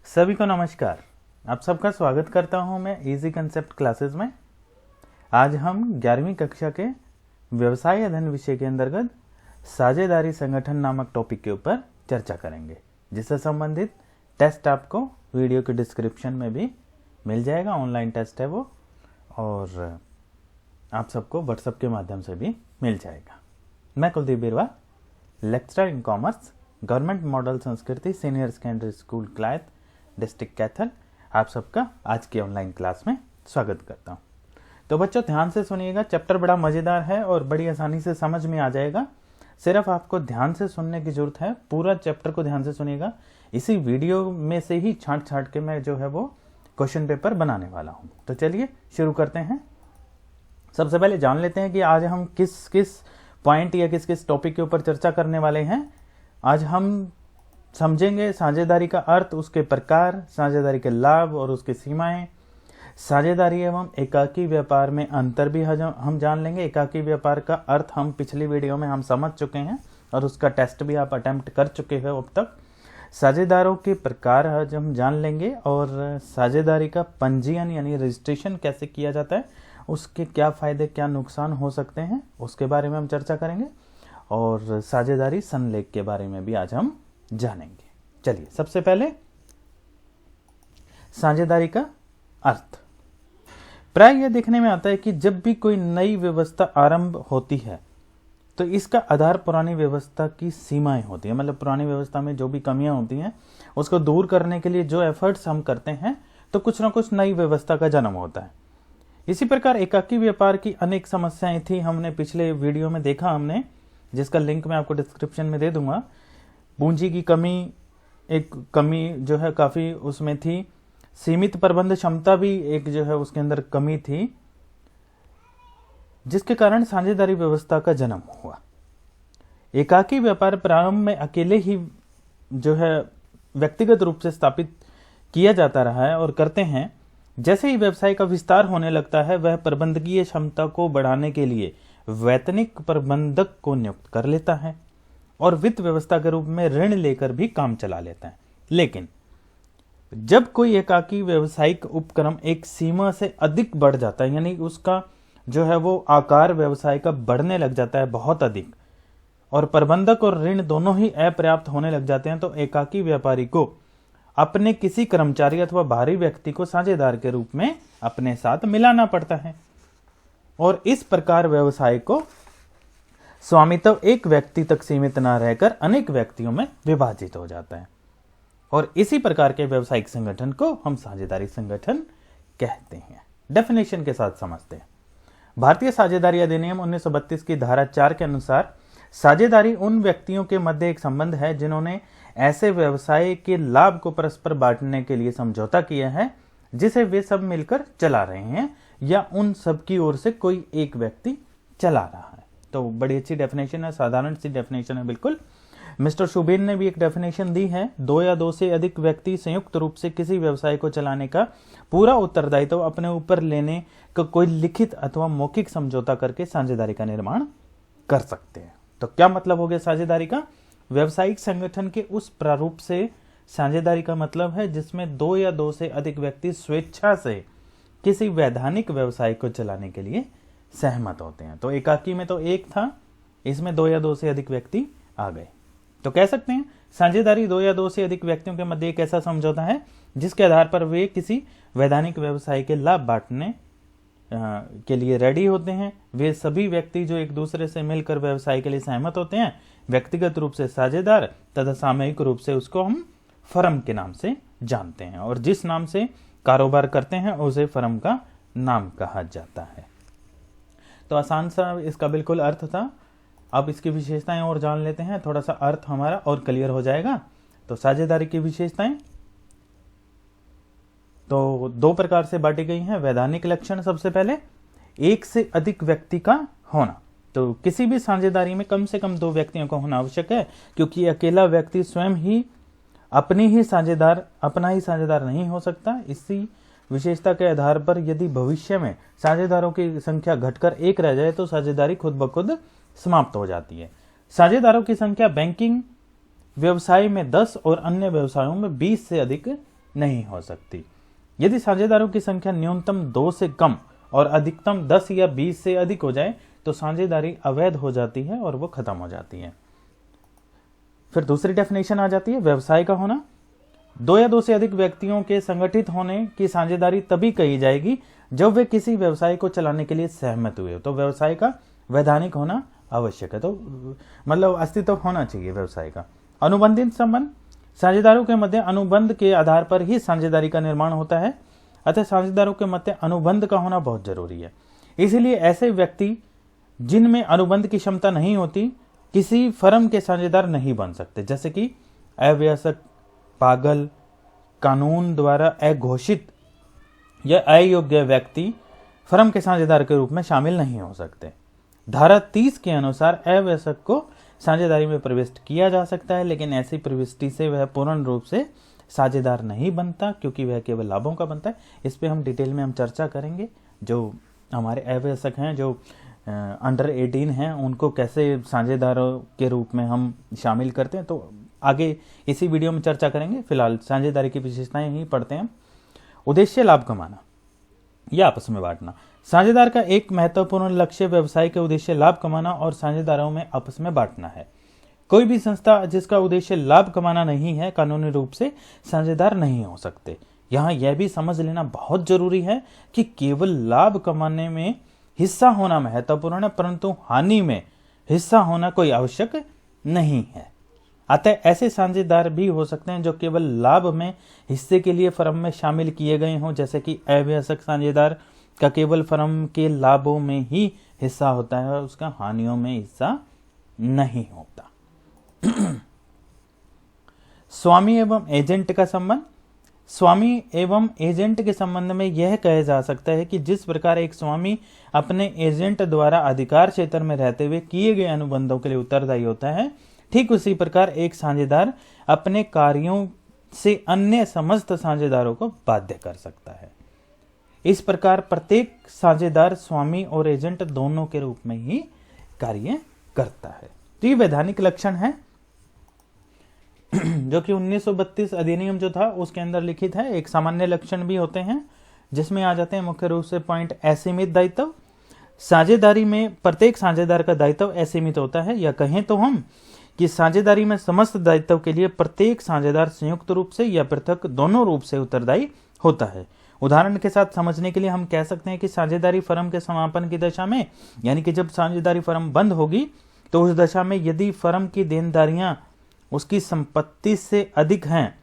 सभी को नमस्कार। आप सबका स्वागत करता हूं मैं इजी कंसेप्ट क्लासेस में। आज हम 11वीं कक्षा के व्यवसाय अध्ययन विषय के अंतर्गत साझेदारी संगठन नामक टॉपिक के ऊपर चर्चा करेंगे, जिससे संबंधित टेस्ट आपको वीडियो के डिस्क्रिप्शन में भी मिल जाएगा। ऑनलाइन टेस्ट है वो, और आप सबको व्हाट्सएप के माध्यम से भी मिल जाएगा। मैं Kuldeep Birwa, lecturer in commerce, government model Sanskriti senior secondary school Kalayat, district Kaithal, आप सबका आज की ऑनलाइन क्लास में स्वागत करता हूं। तो बच्चों ध्यान से सुनिएगा, चैप्टर बड़ा मजेदार है और बड़ी आसानी से समझ में आ जाएगा। सिर्फ आपको ध्यान से सुनने की जरूरत है। पूरा चैप्टर को ध्यान से सुनिएगा। इसी वीडियो में से ही छांट छांट के मैं जो है वो क्वेश्चन पेपर बनाने वाला हूं। तो चलिए शुरू करते हैं। सबसे पहले जान लेते हैं कि आज हम किस किस पॉइंट या किस किस टॉपिक के ऊपर चर्चा करने वाले हैं। आज हम समझेंगे साझेदारी का अर्थ, उसके प्रकार, साझेदारी के लाभ और उसकी सीमाएं, साझेदारी एवं एकाकी व्यापार में अंतर भी हम जान लेंगे। एकाकी व्यापार का अर्थ हम पिछली वीडियो में हम समझ चुके हैं और उसका टेस्ट भी आप अटेम्प्ट कर चुके हो अब तक। साझेदारों के प्रकार आज हम जान लेंगे और साझेदारी का पंजीयन यानी रजिस्ट्रेशन कैसे किया जाता है, उसके क्या फायदे क्या नुकसान हो सकते हैं, उसके बारे में हम चर्चा करेंगे। और साझेदारी संलेख के बारे में भी आज हम जानेंगे। चलिए सबसे पहले साझेदारी का अर्थ। प्राय यह देखने में आता है कि जब भी कोई नई व्यवस्था आरंभ होती है तो इसका आधार पुरानी व्यवस्था की सीमाएं होती है। मतलब पुरानी व्यवस्था में जो भी कमियां होती हैं उसको दूर करने के लिए जो एफर्ट्स हम करते हैं तो कुछ ना कुछ नई व्यवस्था का जन्म होता है। इसी प्रकार एकाकी व्यापार की अनेक समस्याएं थी, हमने पिछले वीडियो में देखा हमने, जिसका लिंक मैं आपको डिस्क्रिप्शन में दे दूंगा। पूंजी की कमी, एक कमी जो है काफी उसमें थी। सीमित प्रबंध क्षमता भी एक जो है उसके अंदर कमी थी, जिसके कारण साझेदारी व्यवस्था का जन्म हुआ। एकाकी व्यापार प्रारंभ में अकेले ही जो है व्यक्तिगत रूप से स्थापित किया जाता रहा है और करते हैं। जैसे ही व्यवसाय का विस्तार होने लगता है वह प्रबंधकीय क्षमता को बढ़ाने के लिए वैतनिक प्रबंधक को नियुक्त कर लेता है और वित्त व्यवस्था के रूप में ऋण लेकर भी काम चला लेता है। लेकिन जब कोई एकाकी व्यवसायिक उपक्रम एक सीमा से अधिक बढ़ जाता है, यानी उसका जो है वो आकार व्यवसाय का बढ़ने लग जाता है बहुत अधिक, और प्रबंधक और ऋण दोनों ही अपर्याप्त होने लग जाते हैं, तो एकाकी व्यापारी को अपने किसी कर्मचारी अथवा बाहरी व्यक्ति को साझेदार के रूप में अपने साथ मिलाना पड़ता है और इस प्रकार व्यवसाय को स्वामित्व एक व्यक्ति तक सीमित न रहकर अनेक व्यक्तियों में विभाजित हो जाता है। और इसी प्रकार के व्यवसायिक संगठन को हम साझेदारी संगठन कहते हैं। डेफिनेशन के साथ समझते हैं। भारतीय साझेदारी अधिनियम 1932 की धारा 4 के अनुसार साझेदारी उन व्यक्तियों के मध्य एक संबंध है जिन्होंने ऐसे व्यवसाय के लाभ को परस्पर बांटने के लिए समझौता किया है जिसे वे सब मिलकर चला रहे हैं या उन सब की ओर से कोई एक व्यक्ति चला रहा है। तो बड़ी अच्छी डेफिनेशन है, साधारण सी डेफिनेशन है बिल्कुल। मिस्टर शुबेन ने भी एक डेफिनेशन दी है, 2 या 2 से अधिक व्यक्ति संयुक्त रूप से किसी व्यवसाय को चलाने का पूरा उत्तरदायित्व अपने ऊपर लेने का कोई लिखित अथवा मौखिक समझौता करके साझेदारी का निर्माण कर सकते हैं। तो क्या मतलब हो गया साझेदारी का? व्यवसायिक संगठन के उस प्रारूप से साझेदारी का मतलब है जिसमें 2 या 2 से अधिक व्यक्ति स्वेच्छा से किसी वैधानिक व्यवसाय को चलाने के लिए सहमत होते हैं। तो एकाकी में तो एक था, इसमें 2 या 2 से अधिक व्यक्ति आ गए। तो कह सकते हैं साझेदारी 2 या 2 से अधिक व्यक्तियों के मध्य एक ऐसा समझौता है जिसके आधार पर वे किसी वैधानिक व्यवसाय के लाभ बांटने के लिए रेडी होते हैं। वे सभी व्यक्ति जो एक दूसरे से मिलकर व्यवसाय के लिए सहमत होते हैं, व्यक्तिगत रूप से साझेदार तथा सामूहिक रूप से उसको हम फर्म के नाम से जानते हैं, और जिस नाम से कारोबार करते हैं उसे फर्म का नाम कहा जाता है। तो आसान सा इसका बिल्कुल अर्थ था। अब इसकी विशेषताएं और जान लेते हैं, थोड़ा सा अर्थ हमारा और क्लियर हो जाएगा। तो साझेदारी की विशेषताएं तो 2 प्रकार से बांटी गई हैं। वैधानिक लक्षण, सबसे पहले एक से अधिक व्यक्ति का होना। तो किसी भी साझेदारी में कम से कम 2 व्यक्तियों का होना आवश्यक है, क्योंकि अकेला व्यक्ति स्वयं ही अपना ही साझेदार नहीं हो सकता। इसी विशेषता के आधार पर यदि भविष्य में साझेदारों की संख्या घटकर 1 रह जाए तो साझेदारी खुद ब खुद समाप्त हो जाती है। साझेदारों की संख्या बैंकिंग व्यवसाय में 10 और अन्य व्यवसायों में 20 से अधिक नहीं हो सकती। यदि साझेदारों की संख्या न्यूनतम 2 से कम और अधिकतम 10 या 20 से अधिक हो जाए तो साझेदारी अवैध हो जाती है और वो खत्म हो जाती है। फिर दूसरी डेफिनेशन आ जाती है व्यवसाय का होना। 2 या 2 से अधिक व्यक्तियों के संगठित होने की साझेदारी तभी कही जाएगी जब वे किसी व्यवसाय को चलाने के लिए सहमत हुए। तो व्यवसाय का वैधानिक होना आवश्यक है, तो मतलब अस्तित्व होना चाहिए व्यवसाय का। अनुबंधित संबंध, साझेदारों के मध्य अनुबंध के आधार पर ही साझेदारी का निर्माण होता है, अतः साझेदारों के मध्य अनुबंध का होना बहुत जरूरी है। इसीलिए ऐसे व्यक्ति जिनमें अनुबंध की क्षमता नहीं होती किसी फर्म के साझेदार नहीं बन सकते, जैसे कि अवयस्क, पागल, कानून द्वारा अघोषित या अयोग्य व्यक्ति फर्म के साझेदार के रूप में शामिल नहीं हो सकते। धारा 30 के अनुसार अवयस्क को साझेदारी में प्रविष्ट किया जा सकता है, लेकिन ऐसी प्रविष्टि से वह पूर्ण रूप से साझेदार नहीं बनता क्योंकि वह केवल लाभों का बनता है। इस पे हम डिटेल में चर्चा करेंगे। जो हमारे अवयस्क हैं, जो अंडर 18 हैं, उनको कैसे साझेदारों के रूप में हम शामिल करते हैं, तो आगे इसी वीडियो में चर्चा करेंगे। फिलहाल साझेदारी की विशेषताएं ही पढ़ते हैं। उद्देश्य लाभ कमाना या आपस में बांटना। साझेदार का एक महत्वपूर्ण लक्ष्य व्यवसाय के उद्देश्य लाभ कमाना और साझेदारों में आपस में बांटना है। कोई भी संस्था जिसका उद्देश्य लाभ कमाना नहीं है कानूनी रूप से साझेदार नहीं हो सकते। यहाँ यह भी समझ लेना बहुत जरूरी है कि केवल लाभ कमाने में हिस्सा होना महत्वपूर्ण है, परंतु हानि में हिस्सा होना कोई आवश्यक नहीं है। अतः ऐसे साझेदार भी हो सकते हैं जो केवल लाभ में हिस्से के लिए फर्म में शामिल किए गए हों, जैसे कि अवयस्क साझेदार का केवल फर्म के लाभों में ही हिस्सा होता है और उसका हानियों में हिस्सा नहीं होता। स्वामी एवं एजेंट का संबंध। स्वामी एवं एजेंट के संबंध में यह कहा जा सकता है कि जिस प्रकार एक स्वामी अपने एजेंट द्वारा अधिकार क्षेत्र में रहते हुए किए गए अनुबंधों के लिए उत्तरदायी होता है, ठीक उसी प्रकार एक साझेदार अपने कार्यों से अन्य समस्त साझेदारों को बाध्य कर सकता है। इस प्रकार प्रत्येक साझेदार स्वामी और एजेंट दोनों के रूप में ही कार्य करता है। तो ये वैधानिक लक्षण है जो कि 1932 अधिनियम जो था उसके अंदर लिखित है। एक सामान्य लक्षण भी होते हैं जिसमें आ जाते हैं मुख्य रूप से पॉइंट असीमित दायित्व। साझेदारी में प्रत्येक साझेदार का दायित्व असीमित होता है, या कहें तो हम कि साझेदारी में समस्त दायित्व के लिए प्रत्येक साझेदार संयुक्त रूप से या पृथक दोनों रूप से उत्तरदायी होता है। उदाहरण के साथ समझने के लिए हम कह सकते हैं कि साझेदारी फर्म के समापन की दशा में, यानी कि जब साझेदारी फर्म बंद होगी तो उस दशा में यदि फर्म की देनदारियां उसकी संपत्ति से अधिक हैं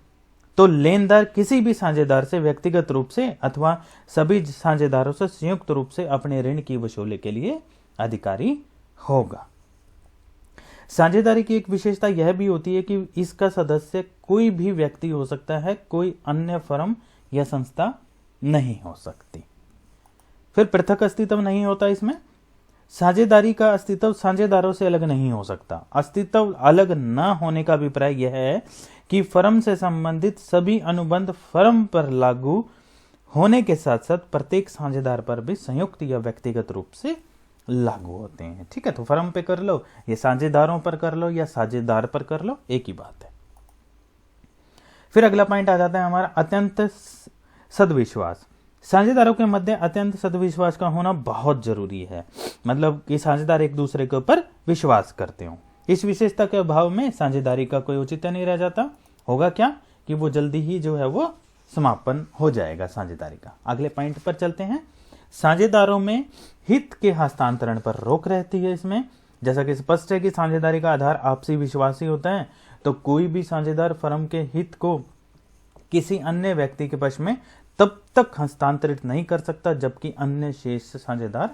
तो लेनदार किसी भी साझेदार से व्यक्तिगत रूप से अथवा सभी साझेदारों से संयुक्त रूप से अपने ऋण की वसूली के लिए अधिकारी होगा। साझेदारी की एक विशेषता यह भी होती है कि इसका सदस्य कोई भी व्यक्ति हो सकता है, कोई अन्य फर्म या संस्था नहीं हो सकती। फिर पृथक अस्तित्व नहीं होता इसमें। साझेदारी का अस्तित्व साझेदारों से अलग नहीं हो सकता। अस्तित्व अलग न होने का अभिप्राय यह है कि फर्म से संबंधित सभी अनुबंध फर्म पर लागू होने के साथ साथ प्रत्येक साझेदार पर भी संयुक्त या व्यक्तिगत रूप से लागू होते हैं। ठीक है, तो फर्म पे कर लो, ये साझेदारों पर कर लो या साझेदार पर कर लो, एक ही बात है। फिर अगला पॉइंट आ जाता है हमारा अत्यंत सद्विश्वास। साझेदारों के मध्य अत्यंत सद्विश्वास का होना बहुत जरूरी है, मतलब कि साझेदार एक दूसरे के ऊपर विश्वास करते हो। इस विशेषता के अभाव में साझेदारी का कोई औचित्य नहीं रह जाता। होगा क्या कि वो जल्दी ही जो है वो समापन हो जाएगा साझेदारी का। अगले पॉइंट पर चलते हैं। साझेदारों में हित के हस्तांतरण पर रोक रहती है। इसमें जैसा कि स्पष्ट है कि साझेदारी का आधार आपसी विश्वास ही होता है, तो कोई भी साझेदार फर्म के हित को किसी अन्य व्यक्ति के पक्ष में तब तक हस्तांतरित नहीं कर सकता जबकि अन्य शेष साझेदार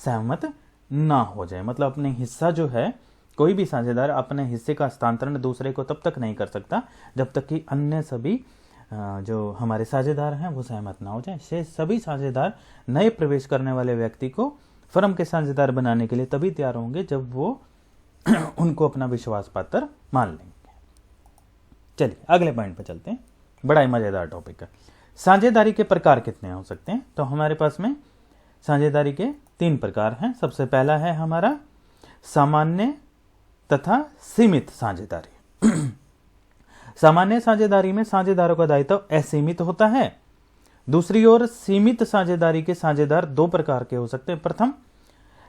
सहमत ना हो जाए। मतलब अपने हिस्सा जो है, कोई भी साझेदार अपने हिस्से का हस्तांतरण दूसरे को तब तक नहीं कर सकता जब तक कि अन्य सभी जो हमारे साझेदार हैं वो सहमत ना हो जाए। शेष सभी साझेदार नए प्रवेश करने वाले व्यक्ति को फर्म के साझेदार बनाने के लिए तभी तैयार होंगे जब वो उनको अपना विश्वास पात्र मान लेंगे। चलिए अगले पॉइंट पर चलते हैं, बड़ा ही मजेदार टॉपिक है। साझेदारी के प्रकार कितने हो सकते हैं? तो हमारे पास में साझेदारी के 3 प्रकार हैं। सबसे पहला है हमारा सामान्य तथा सीमित साझेदारी। सामान्य साझेदारी में साझेदारों का दायित्व असीमित होता है। दूसरी ओर सीमित साझेदारी के साझेदार दो प्रकार के हो सकते हैं। प्रथम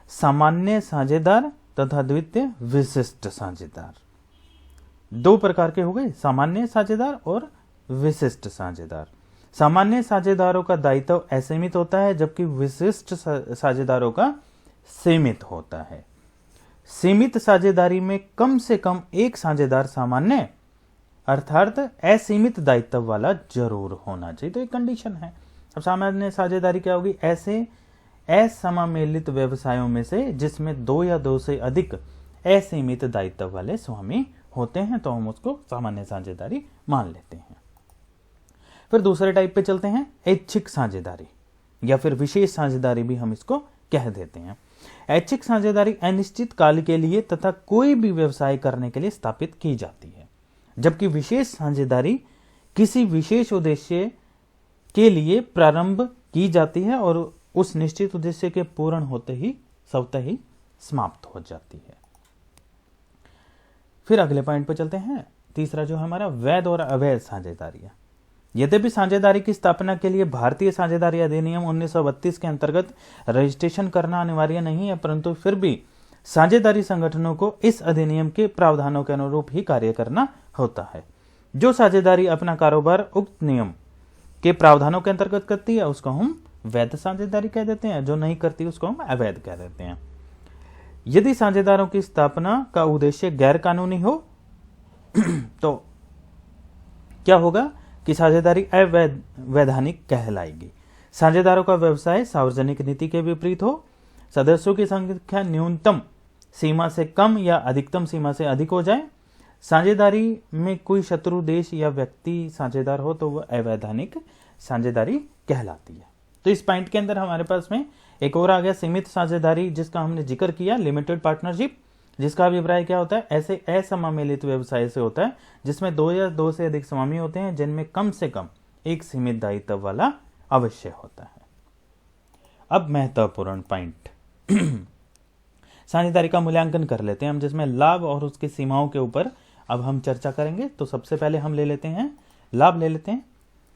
सामान्य साझेदार तथा द्वितीय विशिष्ट साझेदार। दो प्रकार के हो गए, सामान्य साझेदार और विशिष्ट साझेदार। सामान्य साझेदारों का दायित्व असीमित होता है जबकि विशिष्ट साझेदारों का सीमित होता है। सीमित साझेदारी में कम से कम एक साझेदार सामान्य अर्थात असीमित दायित्व वाला जरूर होना चाहिए, तो एक कंडीशन है। अब सामान्य साझेदारी क्या होगी? ऐसे असमामेलित व्यवसायों में से जिसमें दो या दो से अधिक असीमित दायित्व वाले स्वामी होते हैं तो हम उसको सामान्य साझेदारी मान लेते हैं। फिर दूसरे टाइप पे चलते हैं, ऐच्छिक साझेदारी या फिर विशेष साझेदारी भी हम इसको कह देते हैं। ऐच्छिक साझेदारी अनिश्चित काल के लिए तथा कोई भी व्यवसाय करने के लिए स्थापित की जाती है, जबकि विशेष साझेदारी किसी विशेष उद्देश्य के लिए प्रारंभ की जाती है और उस निश्चित उद्देश्य के पूर्ण होते ही स्वतः ही समाप्त हो जाती है। फिर अगले पॉइंट पर चलते हैं, तीसरा जो है हमारा वैध और अवैध साझेदारी। यद्यपि साझेदारी की स्थापना के लिए भारतीय साझेदारी अधिनियम 1932 के अंतर्गत रजिस्ट्रेशन करना अनिवार्य नहीं है, परंतु फिर भी साझेदारी संगठनों को इस अधिनियम के प्रावधानों के अनुरूप ही कार्य करना होता है। जो साझेदारी अपना कारोबार उक्त नियम के प्रावधानों के अंतर्गत करती है उसको हम वैध साझेदारी कह देते हैं, जो नहीं करती उसको हम अवैध कह देते हैं। यदि साझेदारों की स्थापना का उद्देश्य गैर कानूनी हो तो क्या होगा कि साझेदारी अवैधानिक कहलाएगी। साझेदारों का व्यवसाय सार्वजनिक नीति के विपरीत हो, सदस्यों की संख्या न्यूनतम सीमा से कम या अधिकतम सीमा से अधिक हो जाए, साझेदारी में कोई शत्रु देश या व्यक्ति साझेदार हो तो वह अवैधानिक साझेदारी कहलाती है। तो इस पॉइंट के अंदर हमारे पास में एक और आ गया सीमित साझेदारी, जिसका हमने जिक्र किया, लिमिटेड पार्टनरशिप, जिसका अभिप्राय क्या होता है? ऐसे असमामेलित व्यवसाय से होता है जिसमें दो या दो से अधिक स्वामी होते हैं, जिनमें कम से कम एक सीमित दायित्व वाला अवश्य होता है। अब महत्वपूर्ण पॉइंट साझेदारी का मूल्यांकन कर लेते हैं हम, जिसमें लाभ और उसकी सीमाओं के ऊपर अब हम चर्चा करेंगे। तो सबसे पहले हम ले लेते हैं लाभ ले लेते हैं।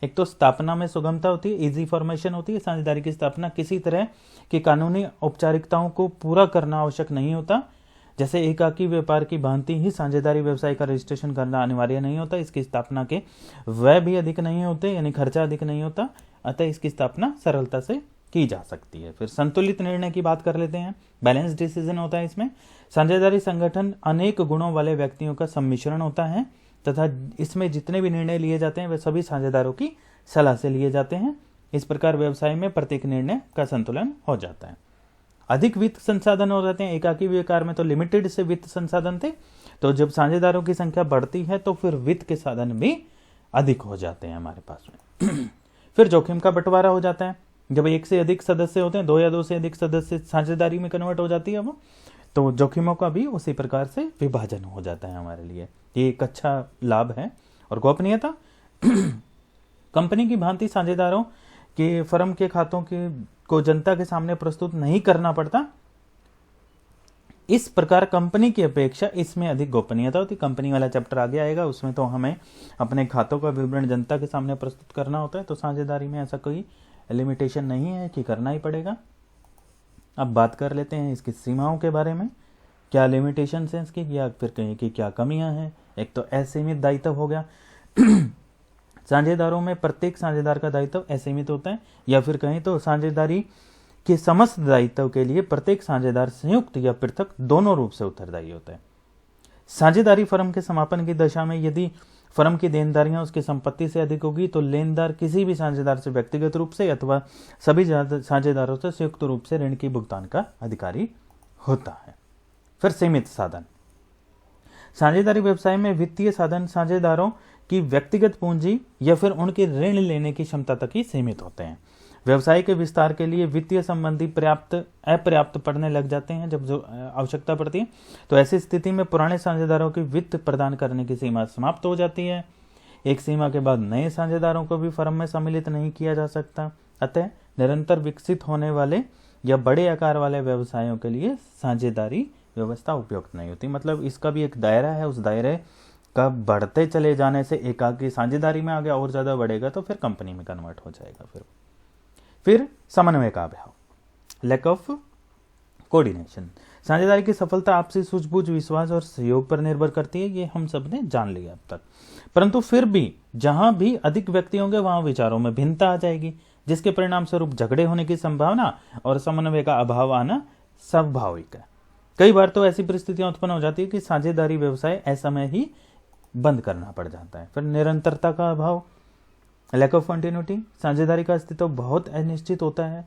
एक तो स्थापना में सुगमता होती है, इजी फॉर्मेशन होती है। साझेदारी की स्थापना किसी तरह की कानूनी औपचारिकताओं को पूरा करना आवश्यक नहीं होता। जैसे एकाकी व्यापार की भांति ही साझेदारी व्यवसाय का रजिस्ट्रेशन करना अनिवार्य नहीं होता। इसकी स्थापना के व्यय भी अधिक नहीं होते, यानी खर्चा अधिक नहीं होता, अतः इसकी स्थापना सरलता से की जा सकती है। फिर संतुलित निर्णय की बात कर लेते हैं, बैलेंस डिसीजन होता है इसमें। साझेदारी संगठन अनेक गुणों वाले व्यक्तियों का सम्मिश्रण होता है तथा इसमें जितने भी निर्णय लिए जाते हैं वे सभी साझेदारों की सलाह से लिए जाते हैं। इस प्रकार व्यवसाय में प्रत्येक निर्णय का संतुलन हो जाता है। अधिक वित्त संसाधन हो जाते हैं। एकाकी व्यापार में तो लिमिटेड से वित्त संसाधन थे, तो जब साझेदारों की संख्या बढ़ती है तो फिर वित्त के साधन भी अधिक हो जाते हैं हमारे पास में। फिर जोखिम का बंटवारा हो जाता है। जब एक से अधिक सदस्य होते हैं, दो या दो से अधिक सदस्य साझेदारी में कन्वर्ट हो जाती है वो, तो जोखिमों का भी उसी प्रकार से विभाजन हो जाता है हमारे लिए। ये एक अच्छा लाभ है। और गोपनीयता कंपनी की भांति साझेदारों के फर्म के खातों को जनता के सामने प्रस्तुत नहीं करना पड़ता। इस प्रकार कंपनी की अपेक्षा इसमें अधिक गोपनीयता होती। कंपनी वाला चैप्टर आगे आएगा, उसमें तो हमें अपने खातों का विवरण जनता के सामने प्रस्तुत करना होता है। तो साझेदारी में ऐसा कोई लिमिटेशन नहीं है कि करना ही पड़ेगा। अब बात कर लेते हैं इसकी सीमाओं के बारे में, क्या लिमिटेशन है इसकी या फिर कहीं की क्या कमियां हैं। एक तो असीमित दायित्व हो गया। साझेदारों में प्रत्येक साझेदार का दायित्व असीमित होता है, या फिर कहीं तो साझेदारी के समस्त दायित्व के लिए प्रत्येक साझेदार संयुक्त या पृथक दोनों रूप से उत्तरदायी होता है। साझेदारी फर्म के समापन की दशा में यदि फर्म की देनदारियां उसकी संपत्ति से अधिक होगी तो लेनदार किसी भी साझेदार से व्यक्तिगत रूप से अथवा सभी साझेदारों से संयुक्त रूप से ऋण की भुगतान का अधिकारी होता है। फिर सीमित साधन। साझेदारी व्यवसाय में वित्तीय साधन साझेदारों की व्यक्तिगत पूंजी या फिर उनके ऋण लेने की क्षमता तक ही सीमित होते हैं। व्यवसाय के विस्तार के लिए वित्तीय संबंधी अपर्याप्त पड़ने लग जाते हैं जब जो आवश्यकता पड़ती है, तो ऐसी स्थिति में पुराने साझेदारों की वित्त प्रदान करने की सीमा समाप्त हो जाती है। एक सीमा के बाद नए साझेदारों को भी फर्म में सम्मिलित नहीं किया जा सकता। अतः निरंतर विकसित होने वाले या बड़े आकार वाले व्यवसायों के लिए साझेदारी व्यवस्था उपयुक्त नहीं होती। मतलब इसका भी एक दायरा है, उस दायरे का बढ़ते चले जाने से एकाकी साझेदारी में आ गया, और ज्यादा बढ़ेगा तो फिर कंपनी में कन्वर्ट हो जाएगा। फिर समन्वय का अभाव, लैक ऑफ कोऑर्डिनेशन। साझेदारी की सफलता आपसी सूझबूझ, विश्वास और सहयोग पर निर्भर करती है, ये हम सब ने जान लिया अब तक। परंतु फिर भी जहां भी अधिक व्यक्ति होंगे वहां विचारों में भिन्नता आ जाएगी, जिसके परिणाम स्वरूप झगड़े होने की संभावना और समन्वय का अभाव आना स्वाभाविक है। कई बार तो ऐसी परिस्थितियां उत्पन्न हो जाती है कि साझेदारी व्यवसाय असमय ही बंद करना पड़ जाता है। फिर निरंतरता का अभाव, लैक ऑफ कंटिन्यूटी। साझेदारी का अस्तित्व बहुत अनिश्चित होता है।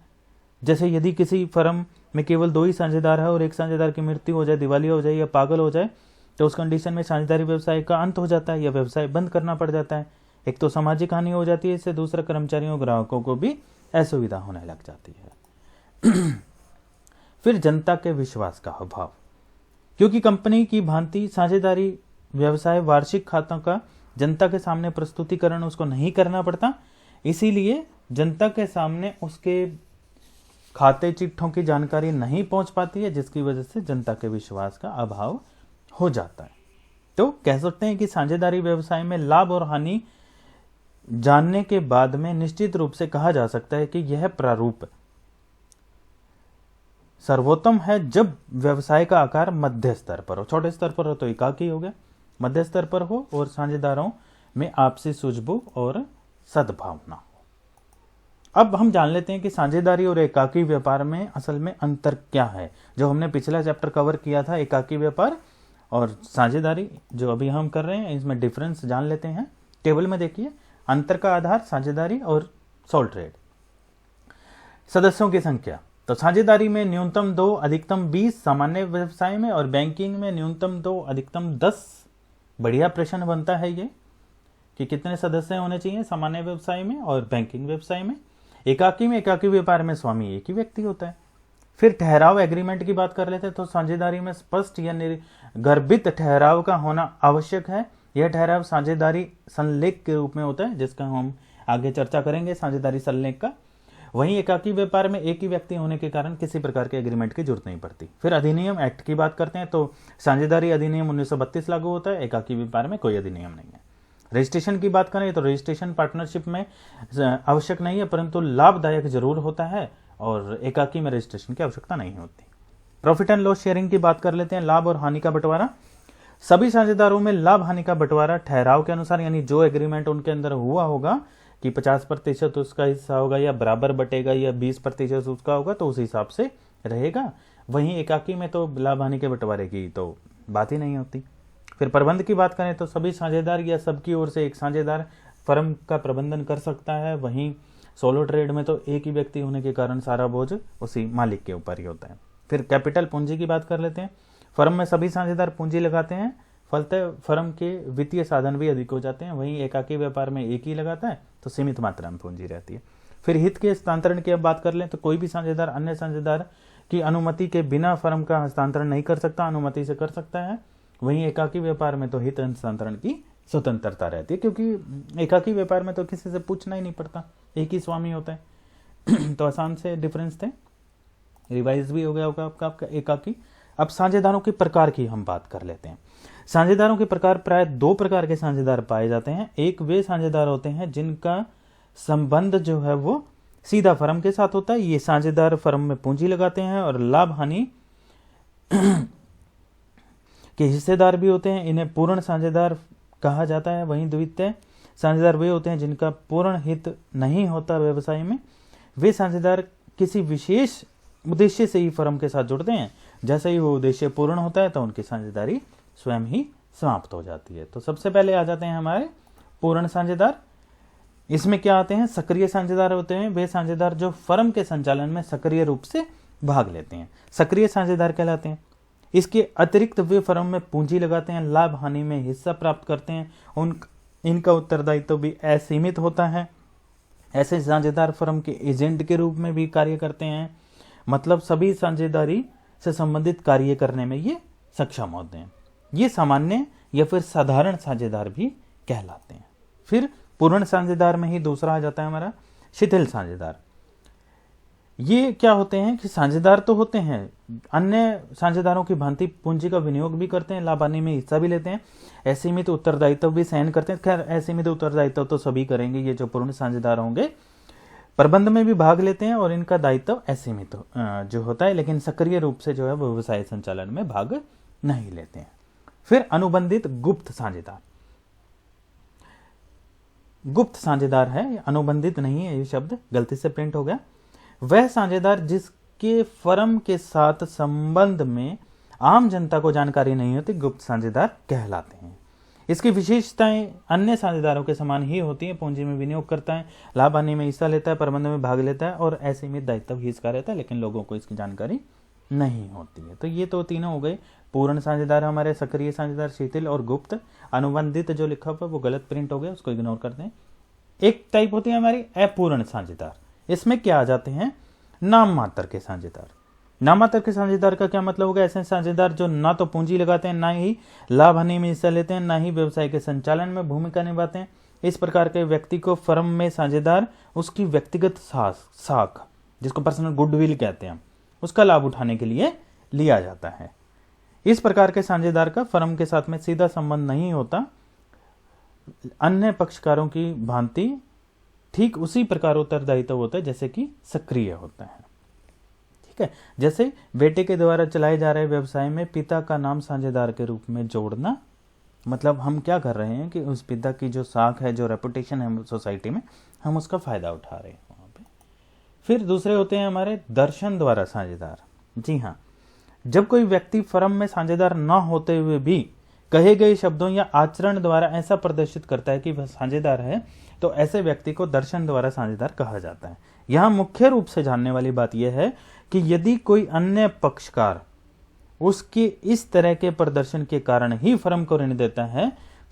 जैसे यदि किसी फर्म में केवल 2 ही साझेदार है और एक साझेदार की मृत्यु हो जाए, दिवालिया हो जाए या पागल हो जाए, तो उस कंडीशन में साझेदारी व्यवसाय का अंत हो जाता है या व्यवसाय बंद करना पड़ जाता है। एक तो सामाजिक हानि हो जाती है, इससे दूसरा कर्मचारियों और ग्राहकों को भी असुविधा होने लग जाती है। फिर जनता के विश्वास का अभाव, क्योंकि कंपनी की भांति साझेदारी व्यवसाय वार्षिक खातों का जनता के सामने प्रस्तुतिकरण उसको नहीं करना पड़ता, इसीलिए जनता के सामने उसके खाते चिट्ठों की जानकारी नहीं पहुंच पाती है, जिसकी वजह से जनता के विश्वास का अभाव हो जाता है। तो कह सकते हैं कि साझेदारी व्यवसाय में लाभ और हानि जानने के बाद में निश्चित रूप से कहा जा सकता है कि यह प्रारूप सर्वोत्तम है जब व्यवसाय का आकार मध्य स्तर पर हो। छोटे स्तर पर हो तो एकाकी हो गया, मध्य स्तर पर हो और साझेदारों में आपसी सूझबूझ और सद्भावना हो। अब हम जान लेते हैं कि साझेदारी और एकाकी व्यापार में असल में अंतर क्या है। जो हमने पिछला चैप्टर कवर किया था, एकाकी व्यापार और साझेदारी, जो अभी हम कर रहे हैं, इसमें डिफरेंस जान लेते हैं। टेबल में देखिए, अंतर का आधार साझेदारी और सोल ट्रेड। सदस्यों की संख्या, तो साझेदारी में न्यूनतम 2 अधिकतम 20, सामान्य व्यवसाय में और बैंकिंग में न्यूनतम 2 अधिकतम 10। बढ़िया प्रश्न बनता है ये कि कितने सदस्य होने चाहिए सामान्य व्यवसाय में और बैंकिंग व्यवसाय में। एकाकी में, एकाकी व्यापार में स्वामी एक ही व्यक्ति होता है। फिर ठहराव एग्रीमेंट की बात कर लेते हैं, तो साझेदारी में स्पष्ट या गर्भित ठहराव का होना आवश्यक है। यह ठहराव साझेदारी संलेख के रूप में होता है, जिसका हम आगे चर्चा करेंगे, साझेदारी संलेख का। वहीं एकाकी व्यापार में एक ही व्यक्ति होने के कारण किसी प्रकार के एग्रीमेंट की जरूरत नहीं पड़ती। फिर अधिनियम एक्ट की बात करते हैं, तो साझेदारी अधिनियम 1932 लागू होता है, एकाकी व्यापार में कोई अधिनियम नहीं है। रजिस्ट्रेशन की बात करें तो रजिस्ट्रेशन पार्टनरशिप में आवश्यक नहीं है, परंतु लाभदायक जरूर होता है, और एकाकी में रजिस्ट्रेशन की आवश्यकता नहीं होती। प्रॉफिट एंड लॉस शेयरिंग की बात कर लेते हैं, लाभ और हानि का बंटवारा। सभी साझेदारों में लाभ हानि का बंटवारा ठहराव के अनुसार, यानी जो एग्रीमेंट उनके अंदर हुआ होगा कि 50% उसका हिस्सा होगा या बराबर बटेगा या 20% उसका होगा, तो उस हिसाब से रहेगा। वहीं एकाकी में तो लाभ हानि के बंटवारे की तो बात ही नहीं होती। फिर प्रबंध की बात करें तो सभी साझेदार या सबकी ओर से एक साझेदार फर्म का प्रबंधन कर सकता है। वहीं सोलो ट्रेड में तो एक ही व्यक्ति होने के कारण सारा बोझ उसी मालिक के ऊपर ही होता है। फिर कैपिटल पूंजी की बात कर लेते हैं। फर्म में सभी साझेदार पूंजी लगाते हैं, फलतः फर्म के वित्तीय साधन भी अधिक हो जाते हैं। वहीं एकाकी व्यापार में एक ही लगाता है तो सीमित मात्रा में पूंजी रहती है। फिर हित के हस्तांतरण की अब बात कर लें तो कोई भी साझेदार अन्य साझेदार की अनुमति के बिना फर्म का हस्तांतरण नहीं कर सकता, अनुमति से कर सकता है। वहीं एकाकी व्यापार में तो हित हस्तांतरण की स्वतंत्रता रहती है, क्योंकि एकाकी व्यापार में तो किसी से पूछना ही नहीं पड़ता, एक ही स्वामी होता है। तो आसान से डिफरेंस थे, रिवाइज भी हो गया होगा आपका एकाकी। अब साझेदारों के प्रकार की हम बात कर लेते हैं। साझेदारों के प्रकार, प्राय 2 प्रकार के साझेदार पाए जाते हैं। एक वे साझेदार होते हैं जिनका संबंध जो है वो सीधा फर्म के साथ होता है। ये साझेदार फर्म में पूंजी लगाते हैं और लाभ हानि के हिस्सेदार भी होते हैं। इन्हें पूर्ण साझेदार कहा जाता है। वहीं द्वितीय साझेदार वे होते हैं जिनका पूर्ण हित नहीं होता व्यवसाय में। वे साझेदार किसी विशेष उद्देश्य से ही फर्म के साथ जुड़ते हैं। जैसे ही वो उद्देश्य पूर्ण होता है तो उनकी साझेदारी स्वयं ही समाप्त हो जाती है। तो सबसे पहले आ जाते हैं हमारे पूर्ण साझेदार। इसमें क्या आते हैं? सक्रिय साझेदार होते हैं वे साझेदार जो फर्म के संचालन में सक्रिय रूप से भाग लेते हैं, सक्रिय साझेदार कहलाते हैं। इसके अतिरिक्त वे फर्म में पूंजी लगाते हैं, लाभ हानि में हिस्सा प्राप्त करते हैं। इनका उत्तरदायित्व भी असीमित होता है। ऐसे साझेदार फर्म के एजेंट के रूप में भी कार्य करते हैं, मतलब सभी साझेदारी से संबंधित कार्य करने में ये सक्षम होते हैं। ये सामान्य या फिर साधारण साझेदार भी कहलाते हैं। फिर पूर्ण साझेदार में ही दूसरा आ जाता है हमारा शिथिल साझेदार। ये क्या होते हैं कि साझेदार तो होते हैं अन्य साझेदारों की भांति पूंजी का विनियोग भी करते हैं, लाभ हानि में हिस्सा भी लेते हैं, असीमित उत्तरदायित्व भी सहन करते हैं। खैर असीमित उत्तरदायित्व तो सभी करेंगे, ये जो पूर्ण साझेदार होंगे। प्रबंध में भी भाग लेते हैं और इनका दायित्व असीमित जो होता है, लेकिन सक्रिय रूप से जो है व्यवसाय संचालन में भाग नहीं लेते हैं। फिर अनुबंधित गुप्त साझेदार। गुप्त साझेदार है, अनुबंधित नहीं है, ये शब्द गलती से प्रिंट हो गया। वह साझेदार जिसके फर्म के साथ संबंध में आम जनता को जानकारी नहीं होती, गुप्त साझेदार कहलाते हैं। इसकी विशेषताएं अन्य साझेदारों के समान ही होती हैं। पूंजी में विनियोग करता है, लाभ हानि में हिस्सा लेता है, प्रबंध में भाग लेता है और असीमित दायित्व भी इसका रहता है, लेकिन लोगों को इसकी जानकारी नहीं होती है। तो ये तो तीनों हो गए। पूर्ण साझेदार हमारे, सक्रिय साझेदार, शिथिल और गुप्त। अनुबंधित जो लिखा हुआ वो गलत प्रिंट हो गया, उसको इग्नोर करते हैं। एक टाइप होती है हमारी अपूर्ण साझेदार। इसमें क्या आ जाते हैं? नाम मात्र के साझेदार। नाम मात्र के साझेदार का क्या मतलब होगा? ऐसे साझेदार जो ना तो पूंजी लगाते हैं, ना ही लाभ हानि में हिस्सा लेते हैं, ना ही व्यवसाय के संचालन में भूमिका निभाते हैं। इस प्रकार के व्यक्ति को फर्म में साझेदार उसकी व्यक्तिगत साख, जिसको पर्सनल गुडविल कहते हैं, उसका लाभ उठाने के लिए लिया जाता है। इस प्रकार के साझेदार का फर्म के साथ में सीधा संबंध नहीं होता। अन्य पक्षकारों की भांति ठीक उसी प्रकार उत्तरदायित्व होता है जैसे कि सक्रिय होता है। ठीक है, जैसे बेटे के द्वारा चलाए जा रहे व्यवसाय में पिता का नाम साझेदार के रूप में जोड़ना, मतलब हम क्या कर रहे हैं कि उस पिता की जो साख है, जो रेपुटेशन है सोसाइटी में, हम उसका फायदा उठा रहे हैं वहां पे। फिर दूसरे होते हैं हमारे दर्शन द्वारा साझेदार। जी हाँ, जब कोई व्यक्ति फर्म में साझेदार न होते हुए भी कहे गए शब्दों या आचरण द्वारा ऐसा प्रदर्शित करता है कि वह साझेदार है, तो ऐसे व्यक्ति को दर्शन द्वारा साझेदार कहा जाता है। यहां मुख्य रूप से जानने वाली बात यह है कि यदि कोई अन्य पक्षकार उसके इस तरह के प्रदर्शन के कारण ही फर्म को ऋण देता है,